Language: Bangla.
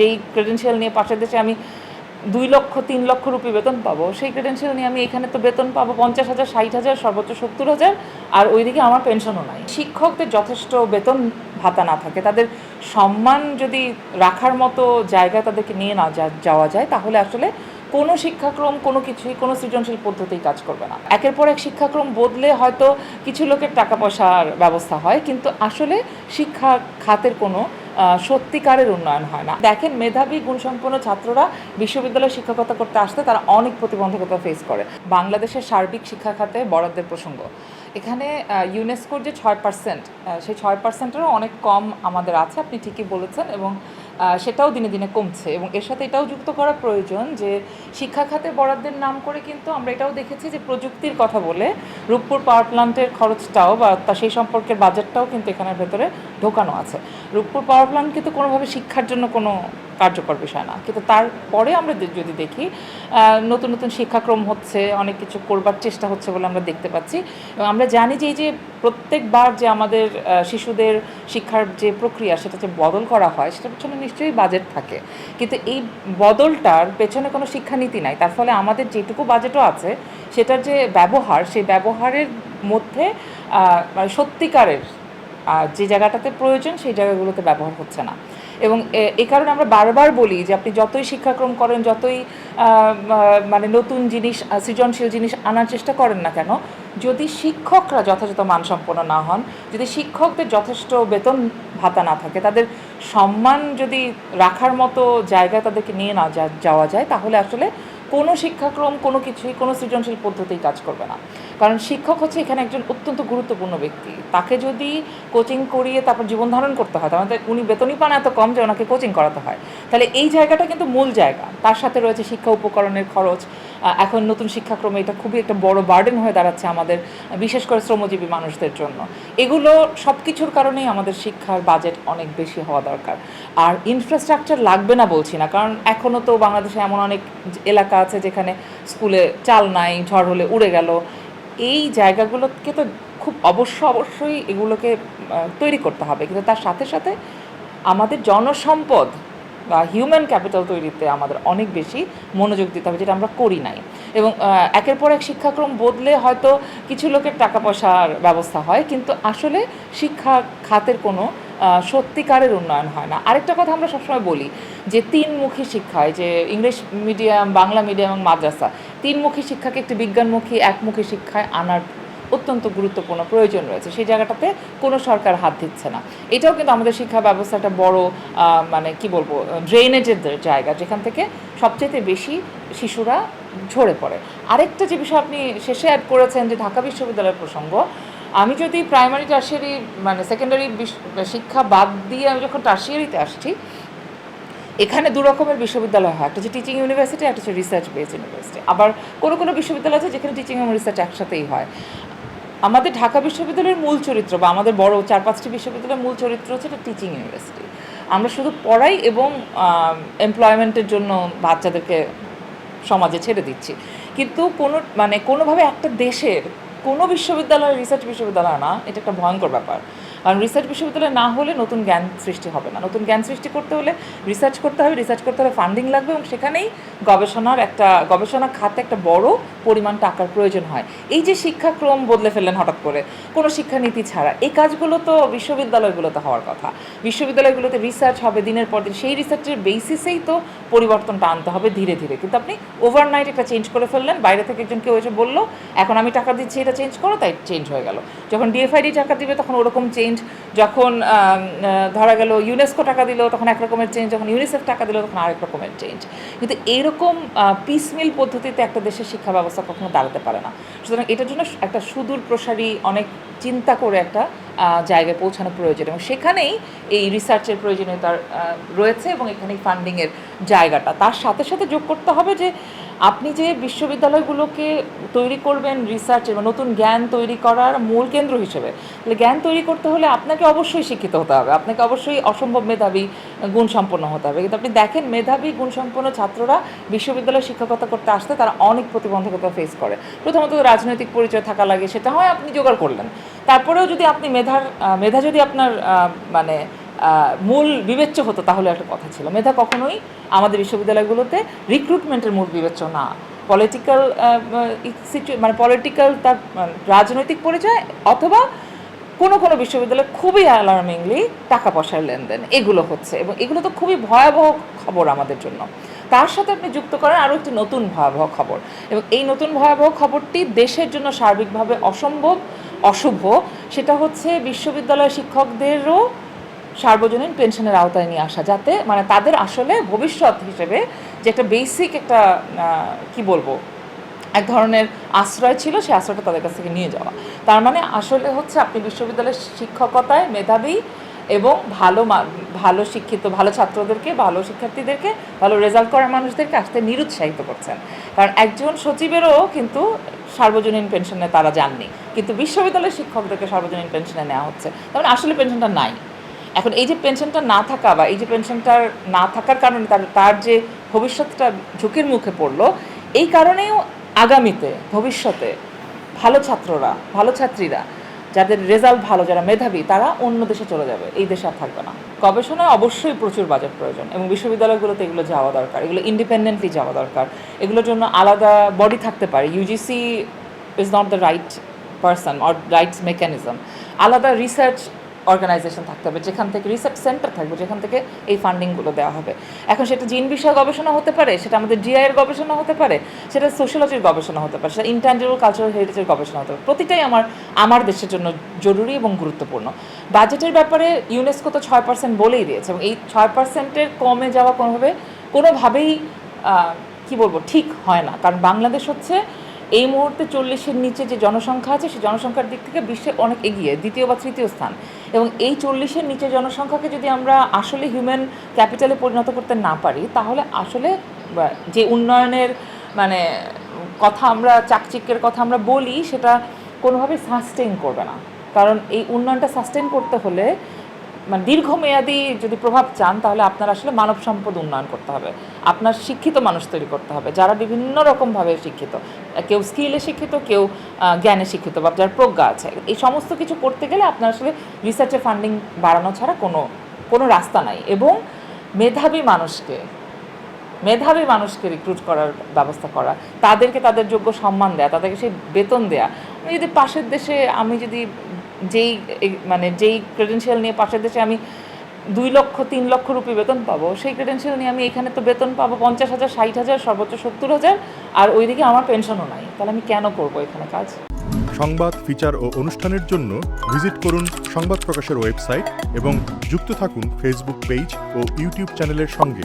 যেই ক্রেডেনশিয়াল নিয়ে পাশের দেশে আমি 2 লক্ষ 3 লক্ষ রুপি বেতন পাবো, সেই ক্রেডেনশিয়াল নিয়ে আমি এখানে তো বেতন পাবো 50,000, 60,000, সর্বোচ্চ 70,000, আর ওইদিকে আমার পেনশনও নাই। শিক্ষকদের যথেষ্ট বেতন ভাতা না থাকে, তাদের সম্মান যদি রাখার মতো জায়গায় তাদেরকে নিয়ে না যাওয়া যায়, তাহলে আসলে কোনো শিক্ষাক্রম কোনো কিছুই কোনো সৃজনশীল পদ্ধতিই কাজ করবে না। একের পর এক শিক্ষাক্রম বদলে হয়তো কিছু লোকের টাকা পয়সার ব্যবস্থা হয়, কিন্তু আসলে শিক্ষা খাতের কোনো সত্যিকারের উন্নয়ন হয় না। দেখেন, মেধাবী গুণসম্পন্ন ছাত্ররা বিশ্ববিদ্যালয়ে শিক্ষকতা করতে আসতে তারা অনেক প্রতিবন্ধকতা ফেস করে। বাংলাদেশের সার্বিক শিক্ষা খাতে বরাদ্দের প্রসঙ্গ, এখানে ইউনেস্কোর যে 6%, সেই 6%-এরও অনেক কম আমাদের আছে, আপনি ঠিকই বলেছেন, এবং সেটাও দিনে দিনে কমছে। এবং এর সাথে এটাও যুক্ত করা প্রয়োজন যে শিক্ষা খাতে বরাদ্দের নাম করে কিন্তু আমরা এটাও দেখেছি যে প্রযুক্তির কথা বলে রূপপুর পাওয়ার প্ল্যান্টের খরচটাও বা সেই সম্পর্কের বাজেটটাও কিন্তু এখানের ভেতরে ঢোকানো আছে। রূপপুর পাওয়ার প্ল্যান্ট কিন্তু কোনোভাবে শিক্ষার জন্য কোনো কার্যকর বিষয় না, কিন্তু তারপরে আমরা যদি দেখি নতুন নতুন শিক্ষাক্রম হচ্ছে, অনেক কিছু করবার চেষ্টা হচ্ছে বলে আমরা দেখতে পাচ্ছি। এবং আমরা জানি যে এই যে প্রত্যেকবার যে আমাদের শিশুদের শিক্ষার যে প্রক্রিয়া সেটা যে বদল করা হয়, সেটার পেছনে নিশ্চয়ই বাজেট থাকে, কিন্তু এই বদলটার পেছনে কোনো শিক্ষানীতি নাই। তার ফলে আমাদের যেটুকু বাজেটও আছে সেটার যে ব্যবহার, সেই ব্যবহারের মধ্যে মানে সত্যিকারের যে জায়গাটাতে প্রয়োজন সেই জায়গাগুলোতে ব্যবহার হচ্ছে না। এবং এই কারণে আমরা বারবার বলি যে আপনি যতই শিক্ষাক্রম করেন, যতই মানে নতুন জিনিস, সৃজনশীল জিনিস আনার চেষ্টা করেন না কেন, যদি শিক্ষকরা যথাযথ মানসম্পন্ন না হন, যদি শিক্ষকদের যথেষ্ট বেতন ভাতা না থাকে, তাদের সম্মান যদি রাখার মতো জায়গায় তাদেরকে নিয়ে না যাওয়া যায়, তাহলে আসলে কোনো শিক্ষাক্রম কোনো কিছুই কোনো সৃজনশীল পদ্ধতিই কাজ করবে না। কারণ শিক্ষক হচ্ছে এখানে একজন অত্যন্ত গুরুত্বপূর্ণ ব্যক্তি। তাকে যদি কোচিং করিয়ে তারপর জীবন ধারণ করতে হয়, তাহলে উনি বেতনই পান এত কম যে ওনাকে কোচিং করাতে হয়। তাহলে এই জায়গাটা কিন্তু মূল জায়গা। তার সাথে রয়েছে শিক্ষা উপকরণের খরচ। এখন নতুন শিক্ষাক্রমে এটা খুবই একটা বড় বার্ডেন হয়ে দাঁড়াচ্ছে আমাদের, বিশেষ করে শ্রমজীবী মানুষদের জন্য। এগুলো সব কিছুর কারণেই আমাদের শিক্ষার বাজেট অনেক বেশি হওয়া দরকার। আর ইনফ্রাস্ট্রাকচার লাগবে না বলছি না, কারণ এখনও তো বাংলাদেশে এমন অনেক এলাকা আছে যেখানে স্কুলে চাল নাই, ঝড় হলে উড়ে গেল। এই জায়গাগুলোকে তো খুব অবশ্যই এগুলোকে তৈরি করতে হবে, কিন্তু তার সাথে সাথে আমাদের জনসম্পদ বা হিউম্যান ক্যাপিটাল তৈরিতে আমাদের অনেক বেশি মনোযোগ দিতে হবে, যেটা আমরা করি নাই। এবং একের পর এক শিক্ষাক্রম বদলে হয়তো কিছু লোকের টাকা পয়সার ব্যবস্থা হয়, কিন্তু আসলে শিক্ষা খাতের কোনো সত্যিকারের উন্নয়ন হয় না। আরেকটা কথা আমরা সবসময় বলি যে তিনমুখী শিক্ষায়, যে ইংলিশ মিডিয়াম, বাংলা মিডিয়াম এবং মাদ্রাসা, তিনমুখী শিক্ষাকে একটি বিজ্ঞানমুখী একমুখী শিক্ষায় আনার অত্যন্ত গুরুত্বপূর্ণ প্রয়োজন রয়েছে। সেই জায়গাটাতে কোনো সরকার হাত দিচ্ছে না। এটাও কিন্তু আমাদের শিক্ষা ব্যবস্থাটা বড় মানে কি বলবো, ড্রেনেজের জায়গা, যেখান থেকে সবচেয়ে বেশি শিশুরা ঝরে পড়ে। আরেকটা যে বিষয় আপনি শেষে অ্যাড করেছেন যে ঢাকা বিশ্ববিদ্যালয়ের প্রসঙ্গ, আমি যদি প্রাইমারি টারশিয়ারি মানে সেকেন্ডারি শিক্ষা বাদ দিয়ে আমি যখন টারশিয়ারিতে আসছি, এখানে দু রকমের বিশ্ববিদ্যালয় হয়, একটা হচ্ছে টিচিং ইউনিভার্সিটি, একটা হচ্ছে রিসার্চ বেসড ইউনিভার্সিটি। আবার কোনো বিশ্ববিদ্যালয় আছে যেখানে টিচিং এবং রিসার্চ একসাথেই হয়। আমাদের ঢাকা বিশ্ববিদ্যালয়ের মূল চরিত্র বা আমাদের বড় 4-5টি বিশ্ববিদ্যালয়ের মূল চরিত্র হচ্ছে এটা টিচিং ইউনিভার্সিটি। আমরা শুধু পড়াই এবং এমপ্লয়মেন্টের জন্য বাচ্চাদেরকে সমাজে ছেড়ে দিচ্ছি, কিন্তু কোনোভাবে একটা দেশের কোনো বিশ্ববিদ্যালয় রিসার্চ বিশ্ববিদ্যালয় না, এটা একটা ভয়ঙ্কর ব্যাপার। কারণ রিসার্চ বিশ্ববিদ্যালয় না হলে নতুন জ্ঞান সৃষ্টি হবে না। নতুন জ্ঞান সৃষ্টি করতে হলে রিসার্চ করতে হলে ফান্ডিং লাগবে, এবং সেখানেই গবেষণা খাতে একটা বড় পরিমাণ টাকার প্রয়োজন হয়। এই যে শিক্ষাক্রম বদলে ফেললেন হঠাৎ করে কোনো শিক্ষানীতি ছাড়া, এই কাজগুলো তো বিশ্ববিদ্যালয়গুলোতে হওয়ার কথা। বিশ্ববিদ্যালয়গুলোতে রিসার্চ হবে দিনের পর দিন, সেই রিসার্চের বেসিসেই তো পরিবর্তনটা আনতে হবে ধীরে ধীরে। কিন্তু আপনি ওভারনাইট একটা চেঞ্জ করে ফেললেন, বাইরে থেকে একজন কেউ এসে বললো এখন আমি টাকা দিচ্ছি এটা চেঞ্জ করো, তাই চেঞ্জ হয়ে গেল। যখন ডিএফআইডি টাকা দিবে তখন ওরকম চেঞ্জ, যখন ধরা গেল ইউনেস্কো টাকা দিল তখন এক রকমের চেঞ্জ, যখন ইউনিসেফ টাকা দিল তখন আরেক রকমের চেঞ্জ। কিন্তু এইরকম পিসমিল পদ্ধতিতে একটা দেশের শিক্ষা ব্যবস্থা কখনো দাঁড়াতে পারে না। সুতরাং এটার জন্য একটা সুদূর প্রসারী অনেক চিন্তা করে একটা জায়গায় পৌঁছানো প্রয়োজন, এবং সেখানেই এই রিসার্চের প্রয়োজনীয়তা রয়েছে, এবং এখানেই ফান্ডিংয়ের জায়গাটা। তার সাথে সাথে যোগ করতে হবে যে আপনি যে বিশ্ববিদ্যালয়গুলোকে তৈরি করবেন রিসার্চ এবং নতুন জ্ঞান তৈরি করার মূল কেন্দ্র হিসেবে, তাহলে জ্ঞান তৈরি করতে হলে আপনাকে অবশ্যই শিক্ষিত হতে হবে, আপনাকে অবশ্যই অসম্ভব মেধাবী গুণসম্পন্ন হতে হবে। কিন্তু আপনি দেখেন, মেধাবী গুণসম্পন্ন ছাত্ররা বিশ্ববিদ্যালয়ে শিক্ষকতা করতে আসতে তারা অনেক প্রতিবন্ধকতা ফেস করে। প্রথমত রাজনৈতিক পরিচয় থাকা লাগে, সেটা হয় আপনি জোগাড় করলেন। তারপরেও যদি আপনি মেধা যদি আপনার মানে মূল বিবেচ্য হতো তাহলে একটা কথা ছিল। মেধা কখনোই আমাদের বিশ্ববিদ্যালয়গুলোতে রিক্রুটমেন্টের মূল বিবেচ্য না। পলিটিক্যাল মানে পলিটিক্যাল তার রাজনৈতিক পরিচয় অথবা কোনো বিশ্ববিদ্যালয়ে খুবই অ্যালার্মিংলি টাকা পয়সার লেনদেন এগুলো হচ্ছে, এবং এগুলো তো খুবই ভয়াবহ খবর আমাদের জন্য। তার সাথে আপনি যুক্ত করেন আরও একটি নতুন ভয়াবহ খবর, এবং এই নতুন ভয়াবহ খবরটি দেশের জন্য সার্বিকভাবে অসম্ভব অশুভ। সেটা হচ্ছে বিশ্ববিদ্যালয় শিক্ষকদেরও সার্বজনীন পেনশনের আওতায় নিয়ে আসা, যাতে মানে তাদের আসলে ভবিষ্যৎ হিসেবে যে একটা বেসিক একটা কি বলবো এক ধরনের আশ্রয় ছিল, সেই আশ্রয়টা তাদের কাছ থেকে নিয়ে যাওয়া। তার মানে আসলে হচ্ছে আপনি বিশ্ববিদ্যালয়ের শিক্ষকতায় মেধাবী এবং ভালো শিক্ষিত ভালো ছাত্রদেরকে, ভালো শিক্ষার্থীদেরকে, ভালো রেজাল্ট করা মানুষদেরকে আসতে নিরুৎসাহিত করছেন। কারণ একজন সচিবেরও কিন্তু সার্বজনীন পেনশনে তারা যাননি, কিন্তু বিশ্ববিদ্যালয়ের শিক্ষকদেরকে সার্বজনীন পেনশনে নেওয়া হচ্ছে। তার মানে আসলে পেনশনটা নাই। এখন এই যে পেনশনটা না থাকা বা এই যে পেনশনটার না থাকার কারণে তার যে ভবিষ্যৎটা ঝুঁকির মুখে পড়লো, এই কারণেও আগামীতে ভবিষ্যতে ভালো ছাত্ররা, ভালো ছাত্রীরা, যাদের রেজাল্ট ভালো, যারা মেধাবী, তারা অন্য দেশে চলে যাবে, এই দেশে আর থাকবে না। গবেষণায় অবশ্যই প্রচুর বাজেট প্রয়োজন, এবং বিশ্ববিদ্যালয়গুলোতে এগুলো যাওয়া দরকার, এগুলো ইন্ডিপেন্ডেন্টলি যাওয়া দরকার। এগুলোর জন্য আলাদা বডি থাকতে পারে। UGC is not the right person or right mechanism. আলাদা রিসার্চ অর্গানাইজেশন থাকতে হবে, যেখান থেকে রিসার্চ সেন্টার থাকবে, যেখান থেকে এই ফান্ডিংগুলো দেওয়া হবে। এখন সেটা জিন বিষয়ে গবেষণা হতে পারে, সেটা আমাদের জিআইয়ের গবেষণা হতে পারে, সেটা সোশ্যোলজির গবেষণা হতে পারে, সেটা ইনট্যাঞ্জিবল কালচারাল হেরিটেজের গবেষণা হতে পারে। প্রতিটাই আমার দেশের জন্য জরুরি এবং গুরুত্বপূর্ণ। বাজেটের ব্যাপারে ইউনেস্কো তো 6% বলেই দিয়েছে, এবং এই 6%-এর কমে যাওয়া কোনোভাবেই কি বলবো ঠিক হয় না। কারণ বাংলাদেশ হচ্ছে এই মুহূর্তে 40-এর নিচে যে জনসংখ্যা আছে, সেই জনসংখ্যার দিক থেকে বিশ্বে অনেক এগিয়ে, দ্বিতীয় বা তৃতীয় স্থান। এবং এই 40-এর নিচে জনসংখ্যাকে যদি আমরা আসলে হিউম্যান ক্যাপিটালে পরিণত করতে না পারি, তাহলে আসলে যে উন্নয়নের মানে কথা আমরা, চাকচিক্যের কথা আমরা বলি, সেটা কোনোভাবেই সাস্টেইন করবে না। কারণ এই উন্নয়নটা সাস্টেইন করতে হলে মানে দীর্ঘমেয়াদী যদি প্রভাব চান, তাহলে আপনার আসলে মানব সম্পদ উন্নয়ন করতে হবে, আপনার শিক্ষিত মানুষ তৈরি করতে হবে, যারা বিভিন্ন রকমভাবে শিক্ষিত, কেউ স্কিলে শিক্ষিত, কেউ জ্ঞানে শিক্ষিত, বা যার প্রজ্ঞা আছে। এই সমস্ত কিছু করতে গেলে আপনার আসলে রিসার্চে ফান্ডিং বাড়ানো ছাড়া কোনো রাস্তা নাই। এবং মেধাবী মানুষকে রিক্রুট করার ব্যবস্থা করা, তাদেরকে তাদের যোগ্য সম্মান দেয়া, তাদেরকে সেই বেতন দেয়া। যদি পাশের দেশে আমি যদি যেই ক্রেডেনশিয়াল নিয়ে পাশের দেশে আমি 2 লক্ষ 3 লক্ষ রুপি বেতন পাবো, সেই ক্রেডেনশিয়াল নিয়ে আমি এখানে তো বেতন পাবো 50,000, 60,000, সর্বোচ্চ 70,000, আর ওইদিকে আমার পেনশনও নাই। তাহলে আমি কেন করবো এখানে কাজ? সংবাদ, ফিচার ও অনুষ্ঠানের জন্য ভিজিট করুন সংবাদ প্রকাশের ওয়েবসাইট এবং যুক্ত থাকুন ফেসবুক পেজ ও ইউটিউব চ্যানেলের সঙ্গে।